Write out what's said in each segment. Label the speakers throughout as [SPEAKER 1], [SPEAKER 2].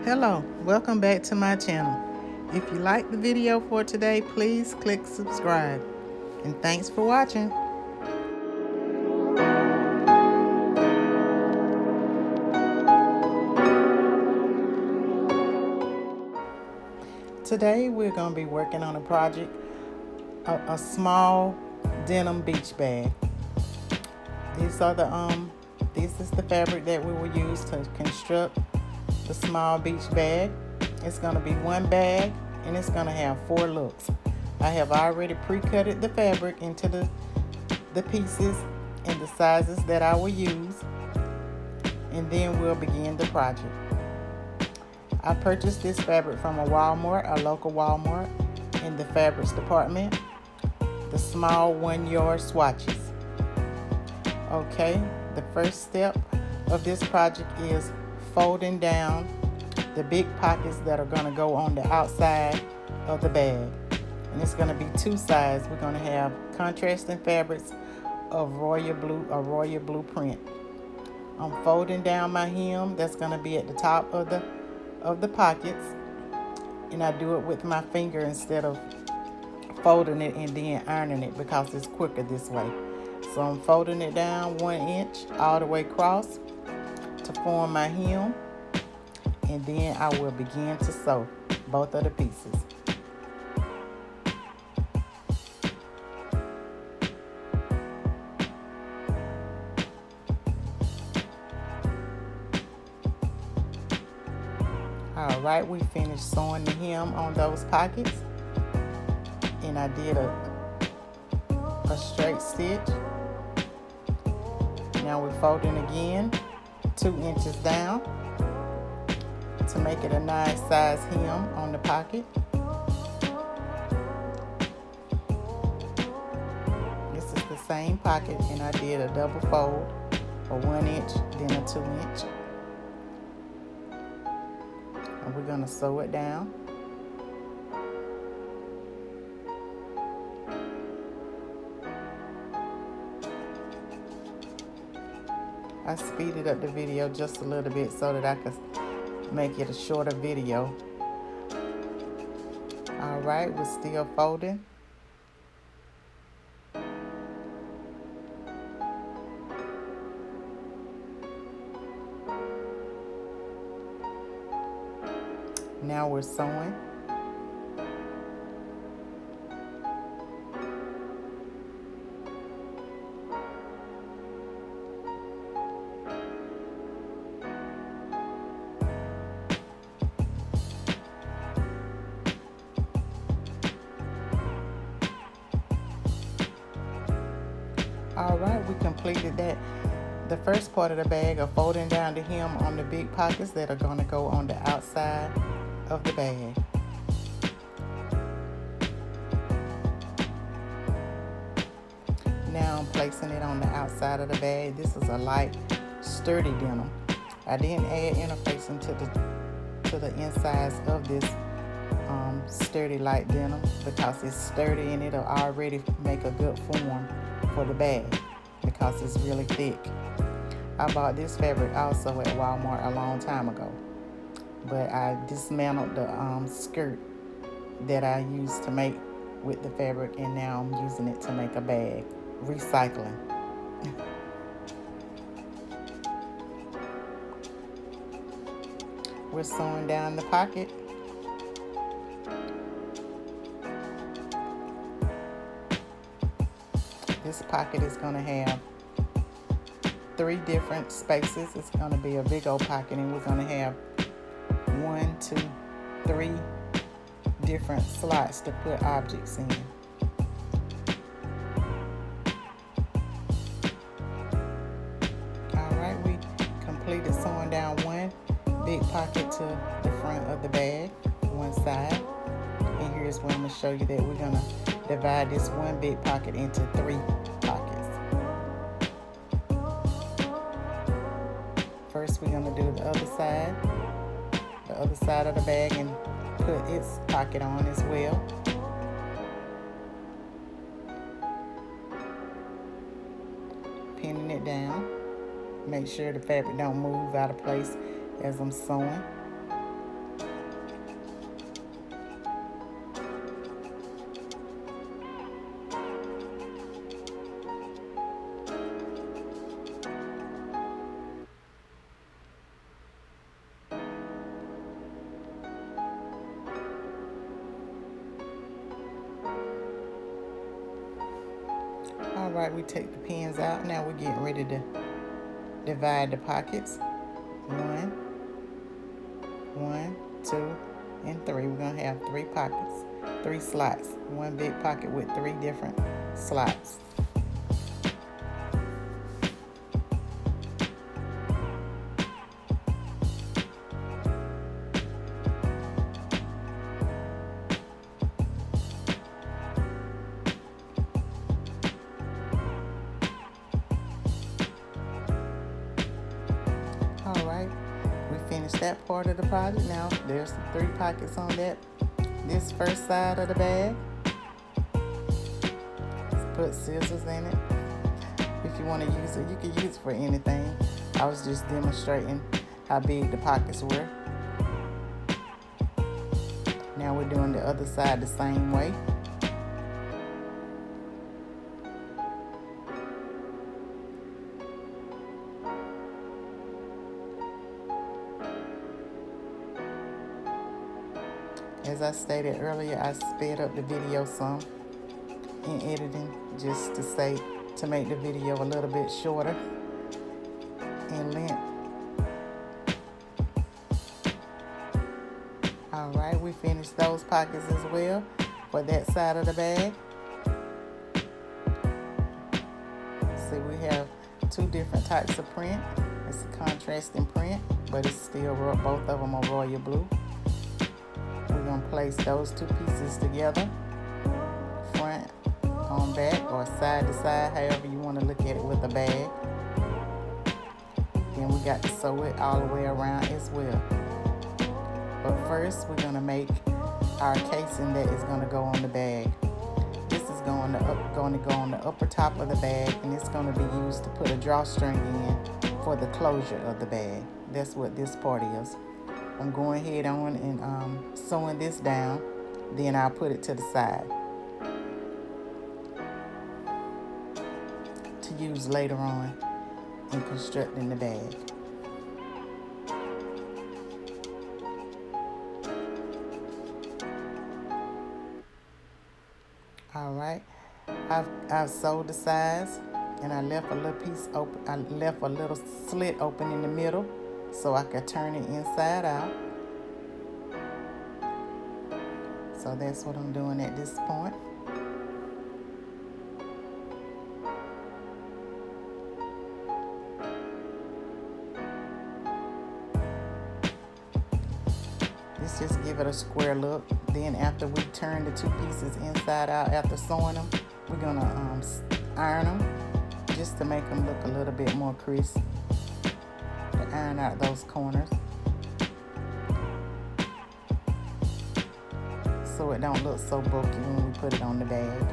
[SPEAKER 1] Hello, welcome back to my channel. If you like the video for today, please click subscribe. And thanks for watching. Today we're going to be working on a project, a small denim beach bag. This is the fabric that we will use to construct the small beach bag. It's going to be one bag and it's going to have 4 looks. I have already pre-cutted the fabric into the pieces and the sizes that I will use, and then we'll begin the project. I purchased this fabric from a local Walmart in the fabrics department, the small 1-yard swatches. Okay, the first step of this project is folding down the big pockets that are going to go on the outside of the bag. And it's going to be 2 sides. We're going to have contrasting fabrics of royal blue print. I'm folding down my hem. That's going to be at the top of the pockets, and I do it with my finger instead of folding it and then ironing it because it's quicker this way. So I'm folding it down 1 inch all the way across to form my hem, and then I will begin to sew both of the pieces. Alright, we finished sewing the hem on those pockets, and I did a straight stitch. Now we're folding again 2 inches down to make it a nice size hem on the pocket. This is the same pocket, and I did a double fold, a 1 inch, then a 2 inch. And we're going to sew it down. I speeded up the video just a little bit so that I could make it a shorter video. Alright, we're still folding. Now we're sewing. Alright, we completed that. The first part of the bag of folding down the hem on the big pockets that are going to go on the outside of the bag. Now I'm placing it on the outside of the bag. This is a light, sturdy denim. I didn't add interfacing to the insides of this sturdy light denim because it's sturdy and it'll already make a good form for the bag because it's really thick. I bought this fabric also at Walmart a long time ago, but I dismantled the skirt that I used to make with the fabric, and now I'm using it to make a bag. Recycling. We're sewing down the pocket. This pocket is going to have 3 different spaces. It's going to be a big old pocket, and we're going to have 1, 2, 3 different slots to put objects in. Alright, we completed sewing down 1 big pocket to the front of the bag, one side. And here's where I'm going to show you that we're going to divide this 1 big pocket into 3 pockets. First, we're going to do the other side of the bag, and put its pocket on as well. Pinning it down. Make sure the fabric don't move out of place as I'm sewing. right, we take the pins out. Now we're getting ready to divide the pockets. 1, 2, and 3. We're going to have 3 pockets, 3 slots. One big pocket with 3 different slots. All right, we finished that part of the project. Now there's 3 pockets on this first side of the bag. Let's put scissors in it. If you want to use it, you can use it for anything. I was just demonstrating how big the pockets were. Now we're doing the other side the same way. As I stated earlier, I sped up the video some in editing just to make the video a little bit shorter in length. All right, we finished those pockets as well for that side of the bag. See, we have 2 different types of print. It's a contrasting print, but it's still both of them are royal blue. We're going to place those 2 pieces together, front on back or side to side, however you want to look at it with the bag. Then we got to sew it all the way around as well. But first, we're going to make our casing that is going to go on the bag. This is going to go on the upper top of the bag, and it's going to be used to put a drawstring in for the closure of the bag. That's what this part is. I'm going ahead on and sewing this down, then I'll put it to the side to use later on in constructing the bag. All right, I've sewed the sides, and I left a little piece open. I left a little slit open in the middle so I could turn it inside out. So that's what I'm doing at this point. Let's just give it a square look. Then after we turn the 2 pieces inside out after sewing them, we're gonna iron them just to make them look a little bit more crisp. To iron out those corners so it don't look so bulky when we put it on the bag.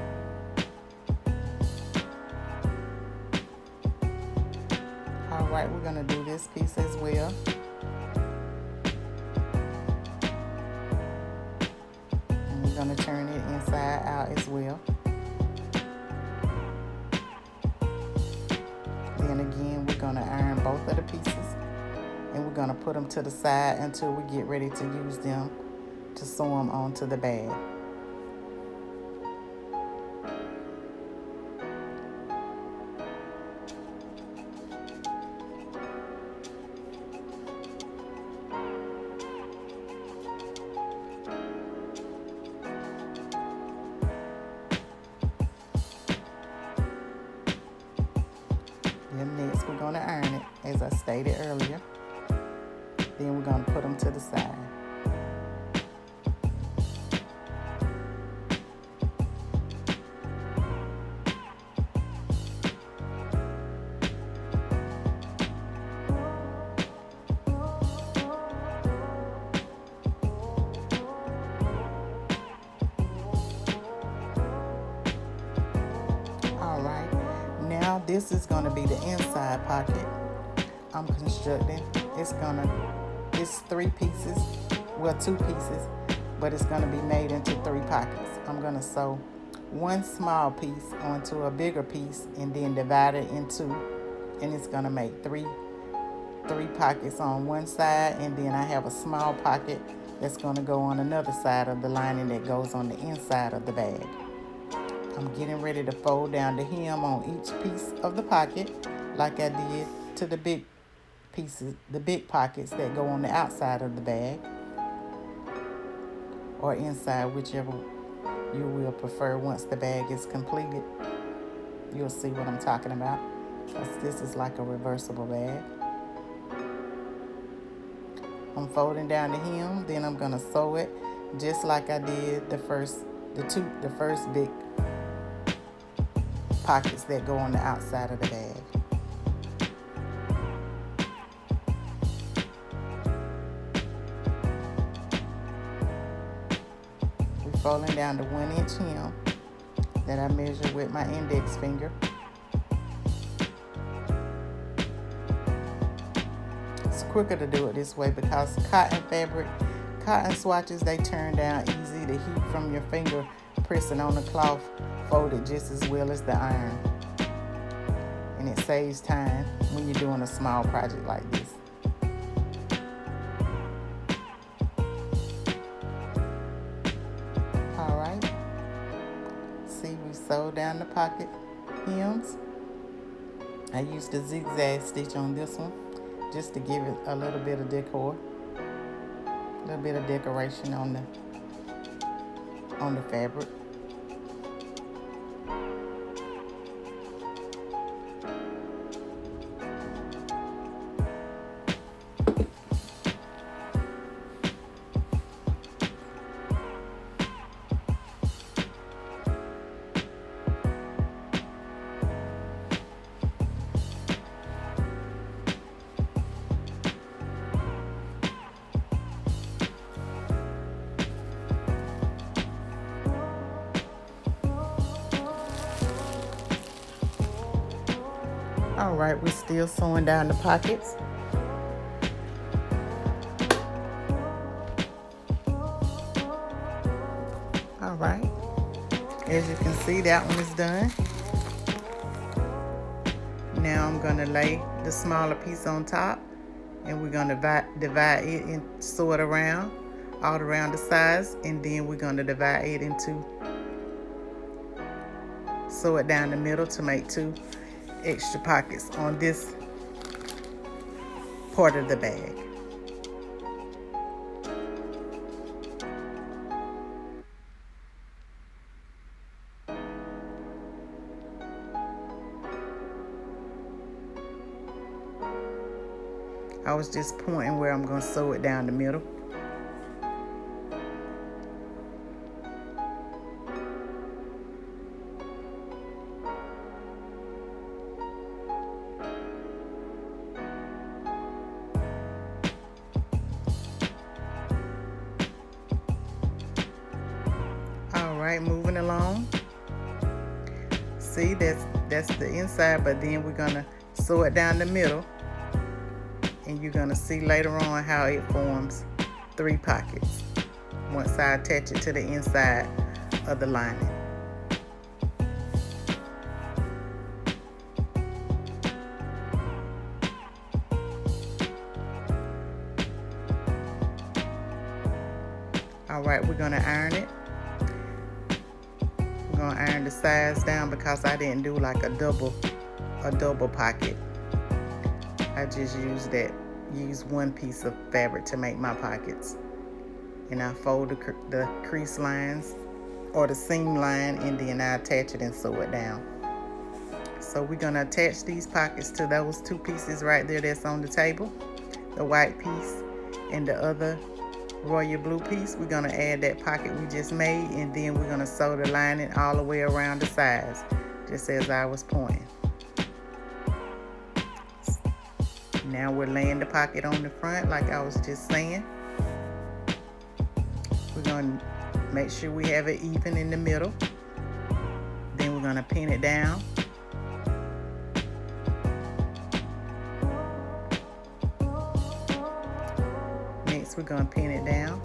[SPEAKER 1] All right, we're gonna do this piece as well. And we're gonna turn it inside out as well. Then again, we're gonna iron both of the pieces, and we're gonna put them to the side until we get ready to use them to sew them onto the bag. Then next we're gonna iron it, as I stated earlier. Then we're gonna put them to the side. All right, now this is gonna be the inside pocket I'm constructing. It's 3 pieces, well 2 pieces, but it's gonna be made into 3 pockets. I'm gonna sew 1 small piece onto a bigger piece and then divide it in 2, and it's gonna make three pockets on one side, and then I have a small pocket that's gonna go on another side of the lining that goes on the inside of the bag. I'm getting ready to fold down the hem on each piece of the pocket like I did to the big pieces, the big pockets that go on the outside of the bag or inside, whichever you will prefer. Once the bag is completed, you'll see what I'm talking about. This is like a reversible bag. I'm folding down the hem, then I'm gonna sew it just like I did the first big pockets that go on the outside of the bag. We're folding down the 1-inch hem that I measured with my index finger. It's quicker to do it this way because cotton swatches, they turn down easy. The heat from your finger pressing on the cloth folded just as well as the iron, and it saves time when you're doing a small project like this. All right, see, we sewed down the pocket hems. I used a zigzag stitch on this one just to give it a little bit of decor, a little bit of decoration on the fabric. All right, we're still sewing down the pockets. All right, as you can see, that one is done. Now I'm gonna lay the smaller piece on top, and we're gonna divide it and sew it around, all around the sides, and then we're gonna divide it into, sew it down the middle to make 2 extra pockets on this part of the bag. I was just pointing where I'm going to sew it down the middle. All right, moving along. See, that's the inside, but then we're gonna sew it down the middle, and you're gonna see later on how it forms 3 pockets once I attach it to the inside of the lining. All right, we're gonna iron it. We're gonna iron the sides down because I didn't do like a double pocket. I just use 1 piece of fabric to make my pockets, and I fold the crease lines or the seam line, and then I attach it and sew it down. So we're gonna attach these pockets to those 2 pieces right there that's on the table, the white piece and the other royal blue piece. We're gonna add that pocket we just made, and then we're gonna sew the lining all the way around the sides, just as I was pointing. Now we're laying the pocket on the front like I was just saying. We're gonna make sure we have it even in the middle. Then we're gonna pin it down. Next, we're gonna pin it down.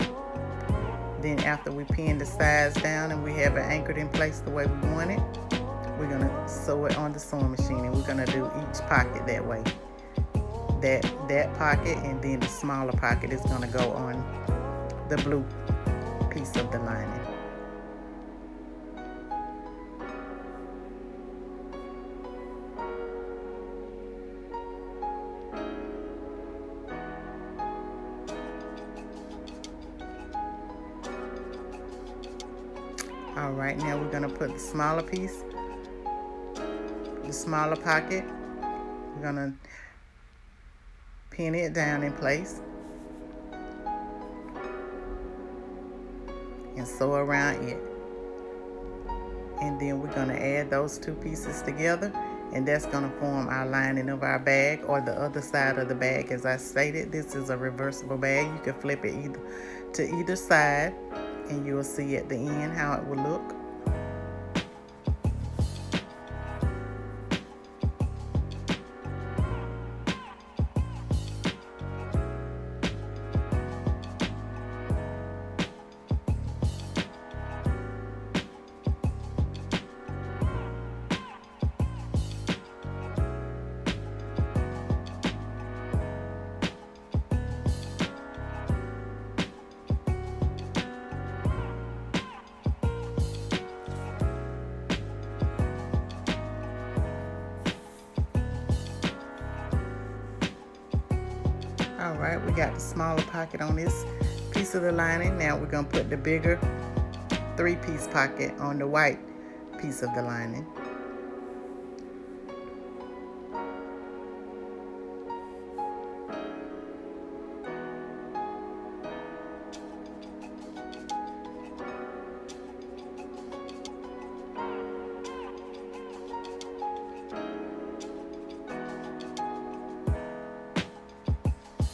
[SPEAKER 1] Then after we pin the sides down and we have it anchored in place the way we want it, we're gonna sew it on the sewing machine, and we're gonna do each pocket that way. That pocket, and then the smaller pocket is gonna go on the blue piece of the lining. All right, now we're gonna put the smaller piece, the smaller pocket. We're gonna pin it down in place and sew around it. And then we're gonna add those two pieces together, and that's gonna form our lining of our bag, or the other side of the bag. As I stated, this is a reversible bag. You can flip it to either side, and you'll see at the end how it will look. All right, we got the smaller pocket on this piece of the lining. Now we're gonna put the bigger 3-piece pocket on the white piece of the lining.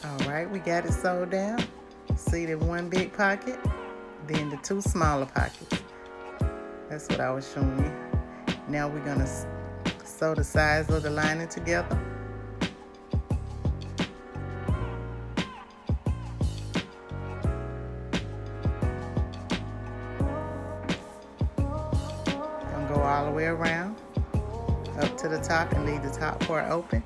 [SPEAKER 1] All right, we got it sewed down. See the one big pocket, then the two smaller pockets. That's what I was showing you. Now we're gonna sew the sides of the lining together. Gonna go all the way around up to the top and leave the top part open.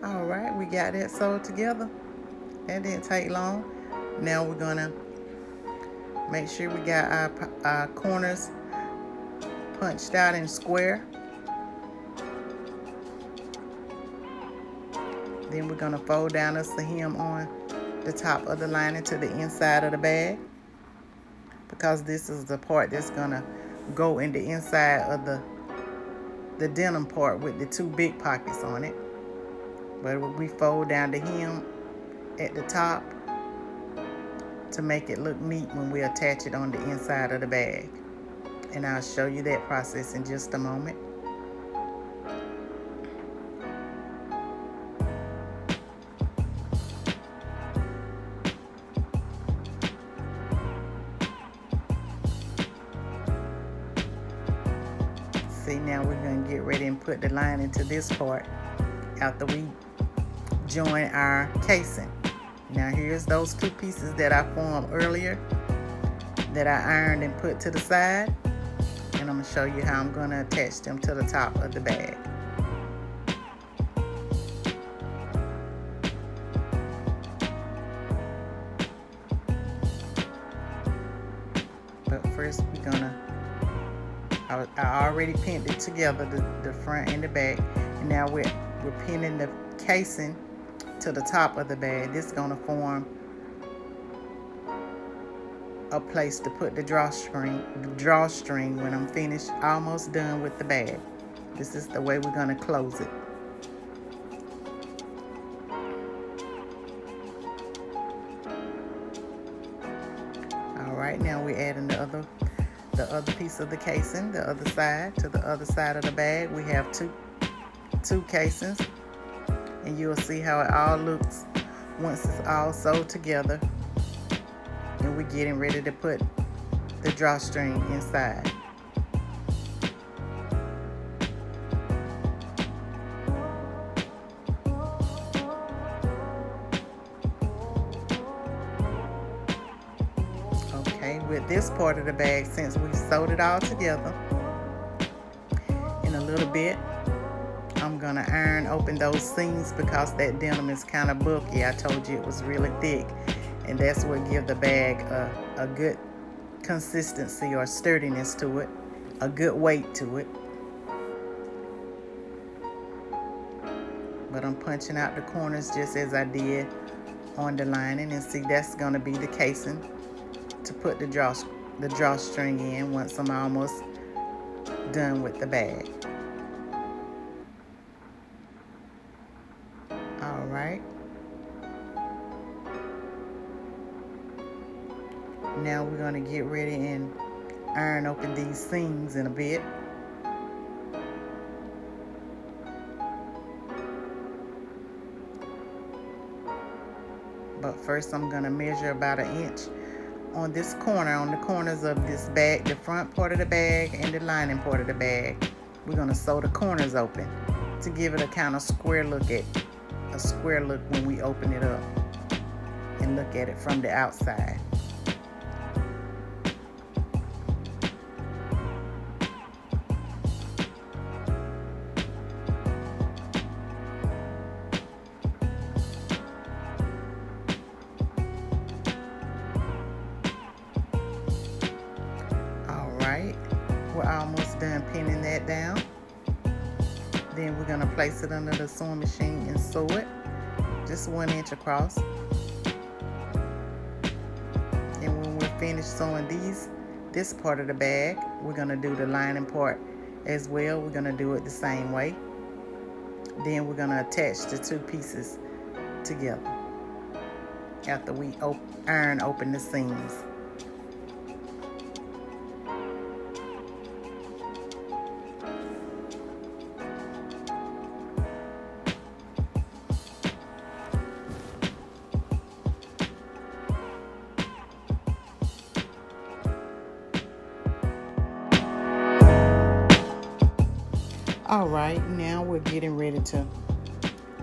[SPEAKER 1] All right, we got that sewed together. That didn't take long. Now we're gonna make sure we got our corners punched out in square. Then we're gonna fold down us the hem on the top of the lining to the inside of the bag, because this is the part that's gonna go in the inside of the denim part with the two big pockets on it. But we fold down the hem at the top to make it look neat when we attach it on the inside of the bag. And I'll show you that process in just a moment. See, now we're going to get ready and put the lining to this part after we join our casing. Now here's those two pieces that I formed earlier that I ironed and put to the side, and I'm going to show you how I'm going to attach them to the top of the bag. But first we're gonna, I already pinned it together, the front and the back, and now we're pinning the casing to the top of the bag. This is going to form a place to put the drawstring when I'm finished, almost done with the bag. This is the way we're going to close it. All right, now we're adding the other piece of the casing, the other side, to the other side of the bag. We have two casings, and you'll see how it all looks once it's all sewed together and we're getting ready to put the drawstring inside. Okay, with this part of the bag, since we sewed it all together, in a little bit I'm gonna iron open those seams because that denim is kind of bulky. I told you it was really thick, and that's what gives the bag a good consistency or sturdiness to it, a good weight to it. But I'm punching out the corners just as I did on the lining, and see, that's going to be the casing to put the drawstring in once I'm almost done with the bag. All right. Now we're going to get ready and iron open these seams in a bit. But first I'm going to measure about 1 inch on this corner, on the corners of this bag, the front part of the bag and the lining part of the bag. We're going to sew the corners open to give it a kind of square look when we open it up and look at it from the outside. We're almost done pinning that down. Then we're going to place it under the sewing machine and sew it just 1 inch across. And when we're finished sewing this part of the bag, we're going to do the lining part as well. We're going to do it the same way. Then we're going to attach the two pieces together after we iron open the seams. All right, now we're getting ready to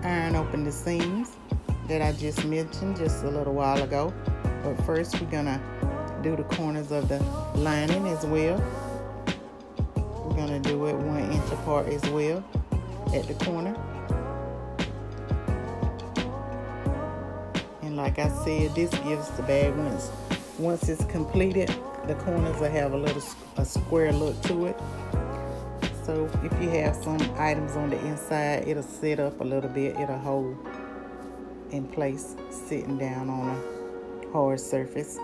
[SPEAKER 1] iron open the seams that I just mentioned just a little while ago. But first we're gonna do the corners of the lining as well. We're gonna do it 1 inch apart as well at the corner. And like I said, this gives the bag, once it's completed, the corners will have a square look to it. So if you have some items on the inside, it'll sit up a little bit. It'll hold in place sitting down on a hard surface.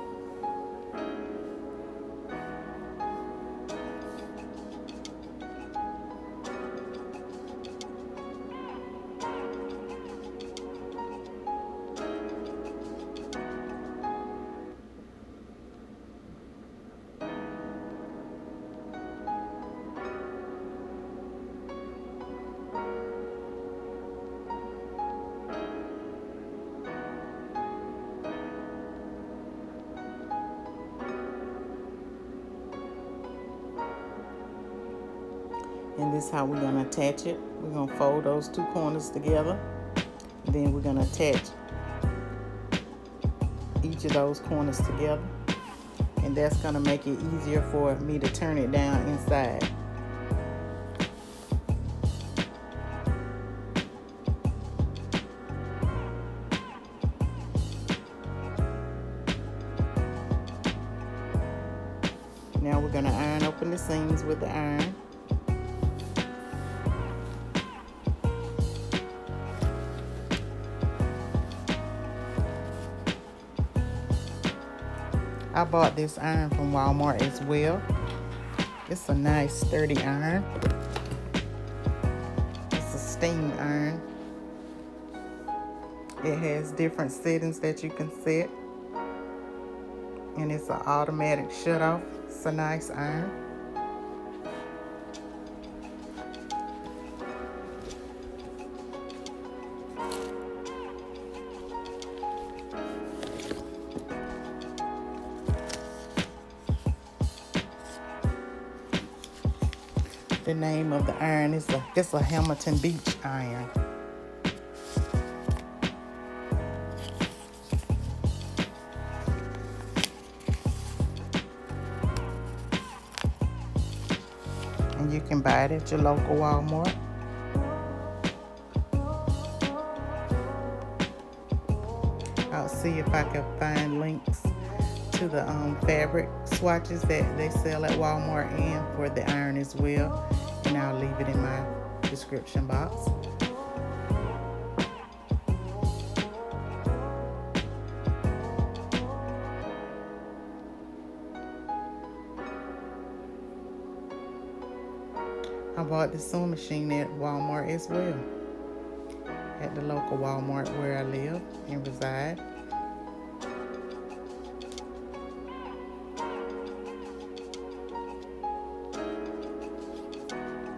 [SPEAKER 1] And this is how we're going to attach it. We're going to fold those two corners together. Then we're going to attach each of those corners together. And that's going to make it easier for me to turn it down inside. Now we're going to iron open the seams with the iron. I bought this iron from Walmart as well. It's a nice sturdy iron. It's a steam iron. It has different settings that you can set. And it's an automatic shut off. It's a nice iron. The name of the iron is it's a Hamilton Beach iron. And you can buy it at your local Walmart. I'll see if I can find links to to the fabric swatches that they sell at Walmart and for the iron as well. And I'll leave it in my description box. I bought the sewing machine at Walmart as well, at the local Walmart where I live and reside.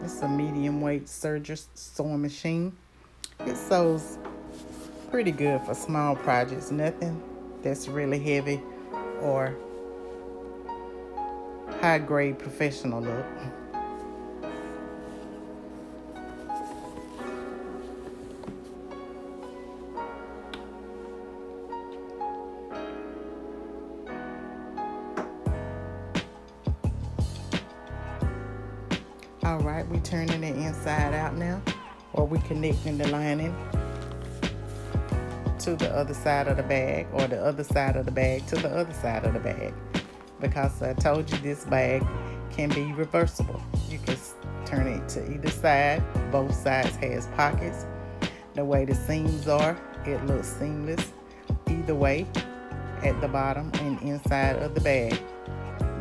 [SPEAKER 1] It's a medium weight serger sewing machine. It sews pretty good for small projects, nothing that's really heavy or high grade professional look. All right, we turning it inside out now, or we connecting the lining to the other side of the bag, or the other side of the bag to the other side of the bag, because I told you this bag can be reversible. You can turn it to either side. Both sides has pockets. The way the seams are, it looks seamless either way at the bottom and inside of the bag.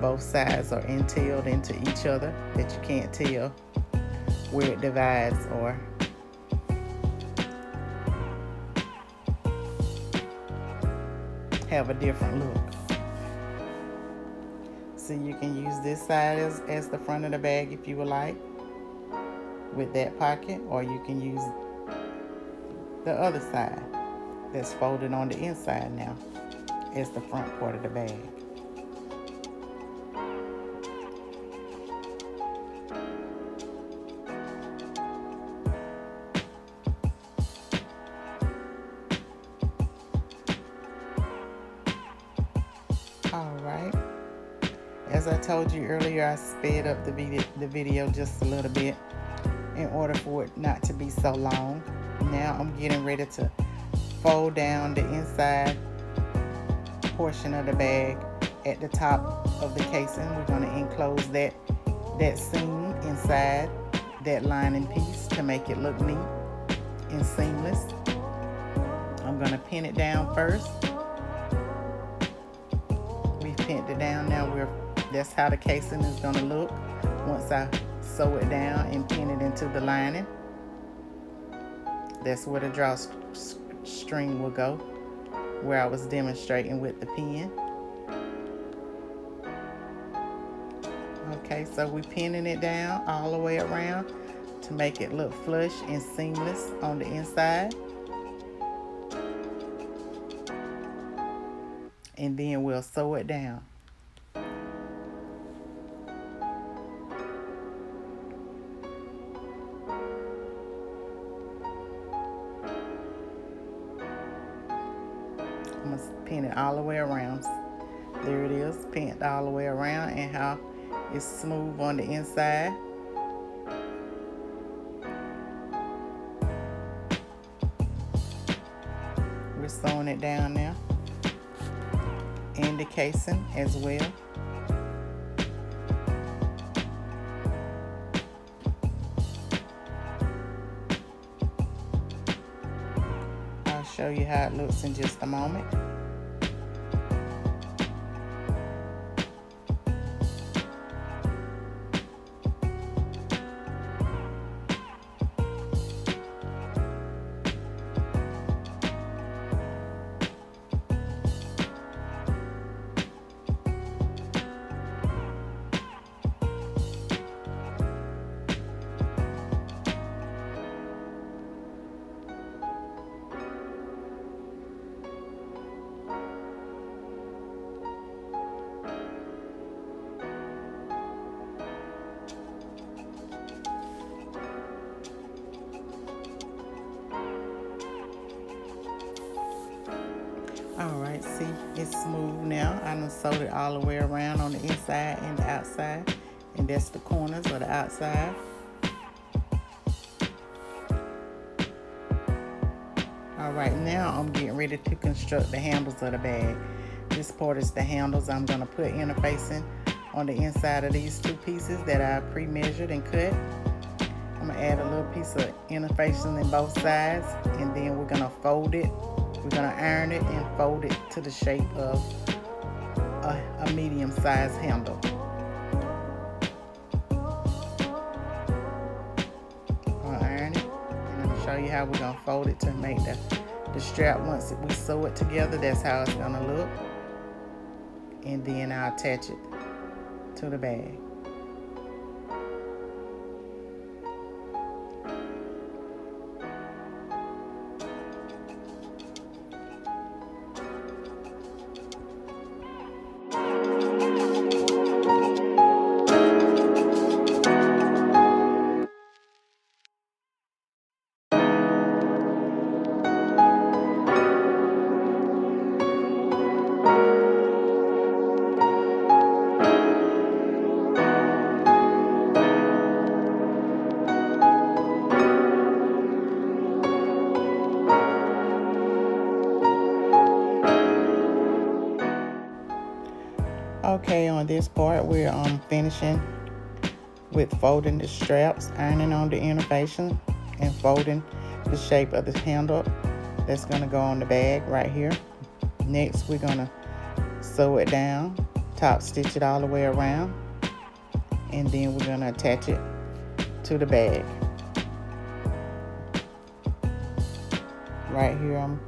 [SPEAKER 1] Both sides are entailed into each other that you can't tell where it divides or have a different look. So you can use this side as the front of the bag if you would like, with that pocket, or you can use the other side that's folded on the inside now as the front part of the bag. All right, as I told you earlier, I sped up the video just a little bit in order for it not to be so long. Now I'm getting ready to fold down the inside portion of the bag at the top of the casing. We're going to enclose that seam inside that lining piece to make it look neat and seamless. I'm going to pin it down first. We've pinned it down. Now that's how the casing is going to look once I sew it down and pin it into the lining. That's where the drawstring will go, where I was demonstrating with the pin. Okay, so we're pinning it down all the way around to make it look flush and seamless on the inside. And then we'll sew it down. I'm going to pin it all the way around. There it is, pinned all the way around, and how it's smooth on the inside. We're sewing it down now, and the casing as well. I'll show you how it looks in just a moment. Alright, see, it's smooth now. I done sewed it all the way around on the inside and the outside. And that's the corners of the outside. Alright, now I'm getting ready to construct the handles of the bag. This this part is the handles. I'm going to put interfacing on the inside of these two pieces that I pre-measured and cut. I'm going to add a little piece of interfacing in both sides, and then we're going to fold it. We're going to iron it and fold it to the shape of a medium-sized handle. I'm going to iron it, and I'm going to show you how we're going to fold it to make the strap. Once we sew it together, that's how it's going to look. And then I'll attach it to the bag. Okay, on this part, we're finishing with folding the straps, ironing on the interfacing, and folding the shape of the handle that's going to go on the bag right here. Next, we're going to sew it down, top stitch it all the way around, and then we're going to attach it to the bag. Right here, I'm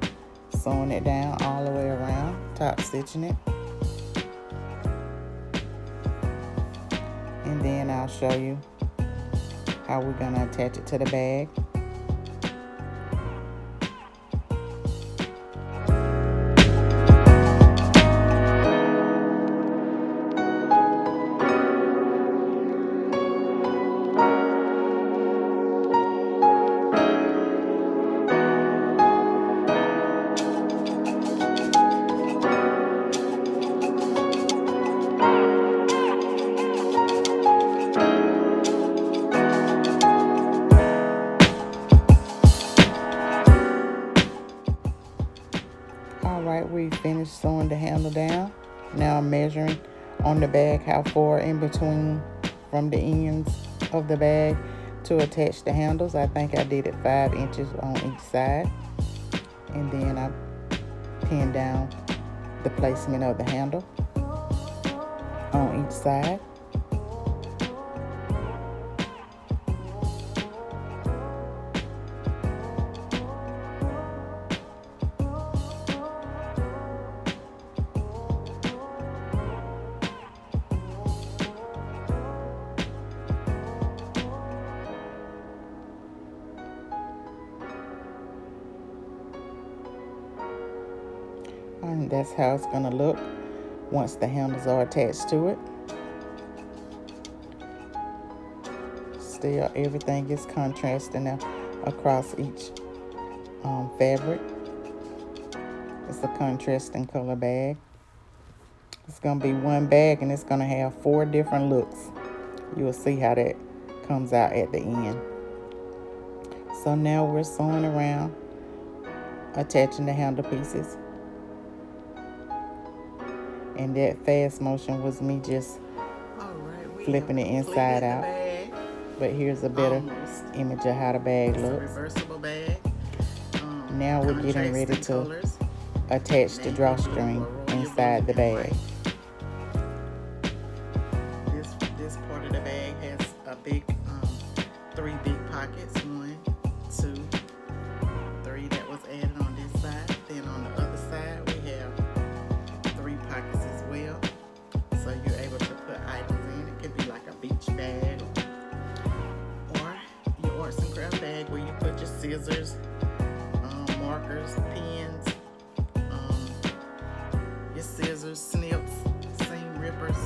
[SPEAKER 1] sewing it down all the way around, top stitching it. And then I'll show you how we're going to attach it to the bag. Alright, we finished sewing the handle down. Now I'm measuring on the bag how far in between from the ends of the bag to attach the handles. I think I did it 5 inches on each side. And then I pinned down the placement of the handle on each side. And that's how it's going to look once the handles are attached to it. Still, everything is contrasting across each fabric. It's a contrasting color bag. It's going to be one bag, and it's going to have 4 different looks. You'll see how that comes out at the end. So now we're sewing around, attaching the handle pieces. And that fast motion was me just flipping it inside out. But here's a better image of how the bag looks.
[SPEAKER 2] Reversible bag.
[SPEAKER 1] Now we're getting ready to attach the drawstring inside the bag.
[SPEAKER 2] This part of the bag has a big 3 big pockets. 1, 2, 3 that was added on this side. Then on the other side we have 3 pockets as well. So you're able to put items in. It could be like a beach bag or your arts and craft bag where you put your scissors, markers, pens, your scissors, snips, seam rippers,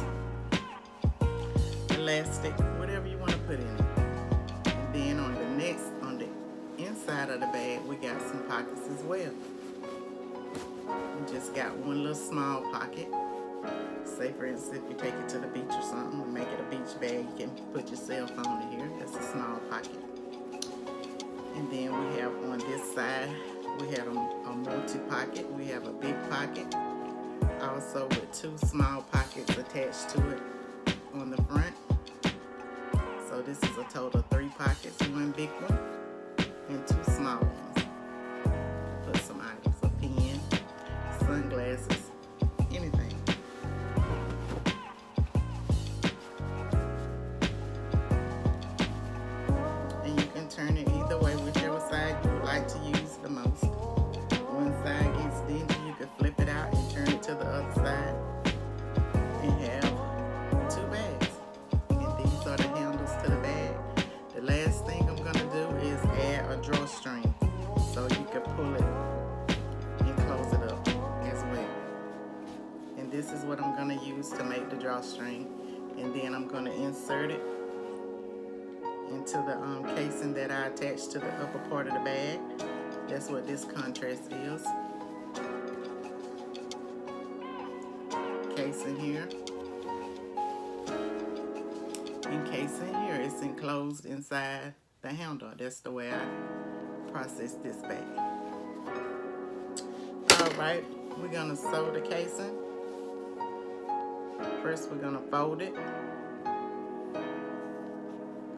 [SPEAKER 2] elastic, whatever you want to put in it. And then on the inside of the bag, we got some pockets as well. We just got one little small pocket. Say for instance, if you take it to the beach or something and make it a beach bag, you can put your cell phone in here. That's a small pocket. And then we have on this side, we have a multi-pocket. We have a big pocket. also with 2 small pockets attached to it on the front. So this is a total of 3 pockets, 1 big one and 2 small ones. Put some items, a pen, sunglasses, anything. And you can turn it either way, whichever side you would like to use the most. One side gets dingy, you can flip it out and turn it to the other side and have 2 bags. And these are the handles to the bag. The last thing I'm going to do is add a drawstring so you can pull it and close it up as well. And this is what I'm going to use to make the drawstring. And then I'm going to insert it into the casing that I attached to the upper part of the bag. That's what this contrast is. Casing here. And casing here is enclosed inside the handle. That's the way I process this bag. Alright, we're going to sew the casing. First we're going to fold it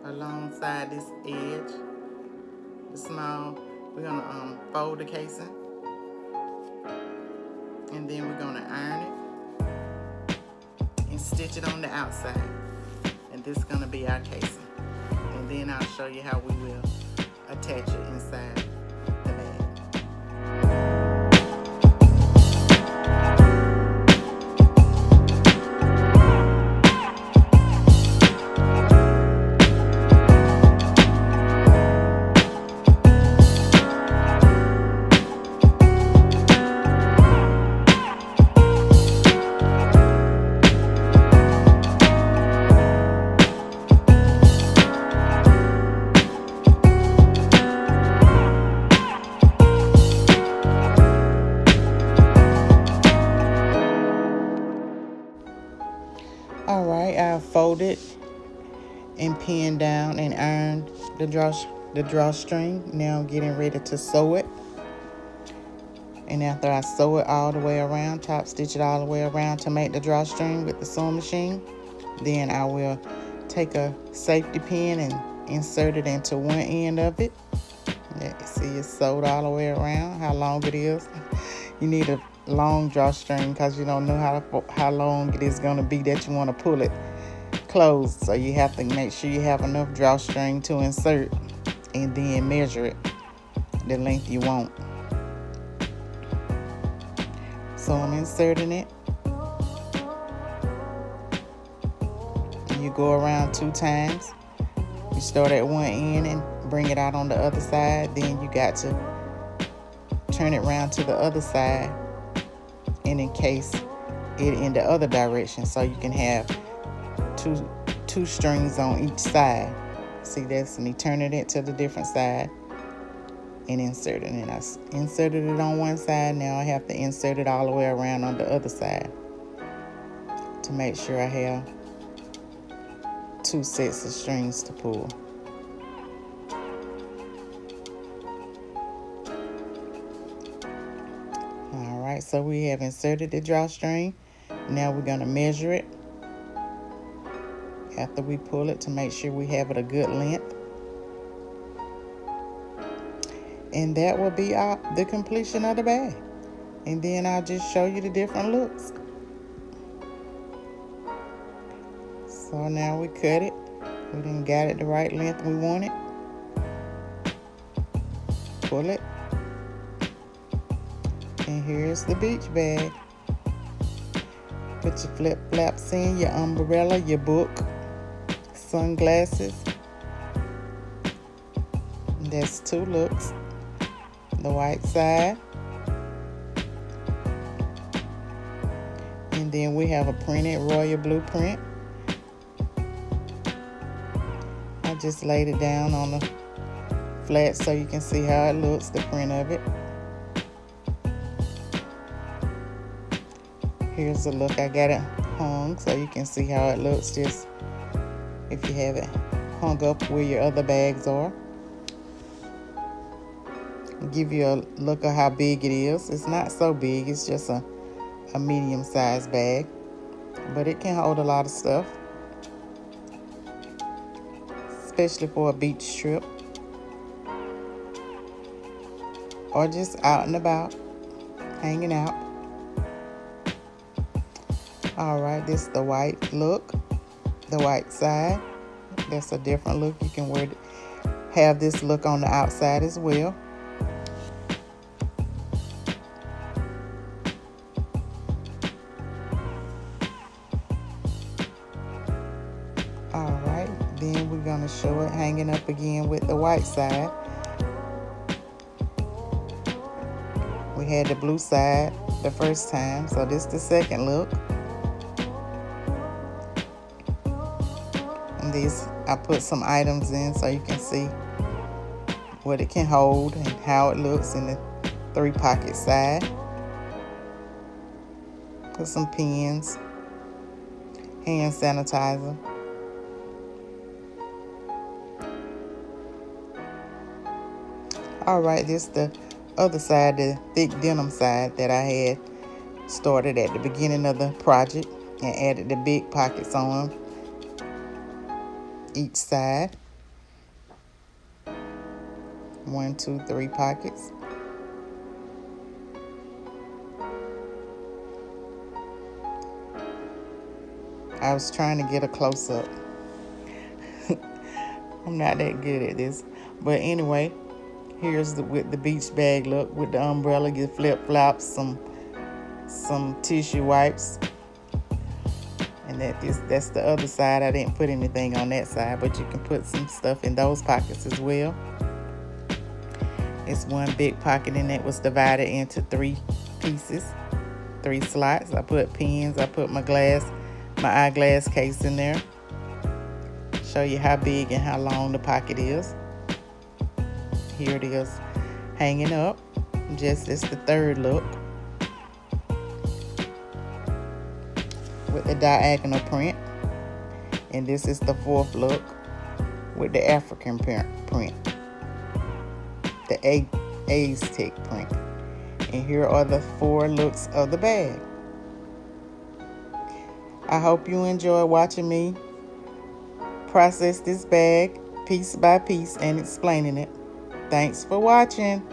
[SPEAKER 2] alongside this edge. The small, we're going to fold the casing. And then we're going to iron it and stitch it on the outside. And this is going to be our casing. And then I'll show you how we will attach it inside the bag. Alright, I folded and pinned down and ironed the drawstring. Now I'm getting ready to sew it. And after I sew it all the way around, top stitch it all the way around to make the drawstring with the sewing machine, then I will take a safety pin and insert it into one end of it. See, it's sewed all the way around, how long it is. You need a long drawstring because you don't know how long it is going to be that you want to pull it closed. So you have to make sure you have enough drawstring to insert and then measure it the length you want. So I'm inserting it. You go around 2 times. You start at one end and bring it out on the other side. Then you got to turn it around to the other side and encase it in the other direction, so you can have two strings on each side. See, that's me turning it to the different side and inserting it. I inserted it on one side. Now I have to insert it all the way around on the other side to make sure I have 2 sets of strings to pull. Alright, so we have inserted the drawstring. Now we're going to measure it after we pull it to make sure we have it a good length. And that will be the completion of the bag. And then I'll just show you the different looks. So now we cut it. We done got it the right length we want it. Pull it. And here's the beach bag. Put your flip flaps in, your umbrella, your book, sunglasses. That's 2 looks. The white side. And then we have a printed royal blueprint. I just laid it down on the flat so you can see how it looks, the print of it. Here's the look. I got it hung so you can see how it looks, just if you have it hung up where your other bags are. Give you a look of how big it is. It's not so big, it's just a
[SPEAKER 1] a medium-sized bag, but it can hold a lot of stuff, especially for a beach trip or just out and about, hanging out. All right, this is the white look, the white side. That's a different look. You can have this look on the outside as well. All right, then we're gonna show it hanging up again with the white side. We had the blue side the first time, so this is the second look. And these, I put some items in so you can see what it can hold and how it looks in the 3-pocket side. Put some pens, hand sanitizer. All right, this is the other side, the thick denim side that I had started at the beginning of the project and added the big pockets on each side. 1, 2, 3 pockets. I was trying to get a close-up. I'm not that good at this, but anyway, here's with the beach bag look with the umbrella, get flip-flops, some tissue wipes, and that's the other side. I didn't put anything on that side, but you can put some stuff in those pockets as well. It's one big pocket, and it was divided into 3 pieces, 3 slots. I put pens, I put my eyeglass case in there. Show you how big and how long the pocket is. Here it is hanging up. It's the third look with the diagonal print, and this is the 4th look with the African print, the Aztec print. And here are the 4 looks of the bag. I hope you enjoy watching me process this bag piece by piece and explaining it. Thanks for watching.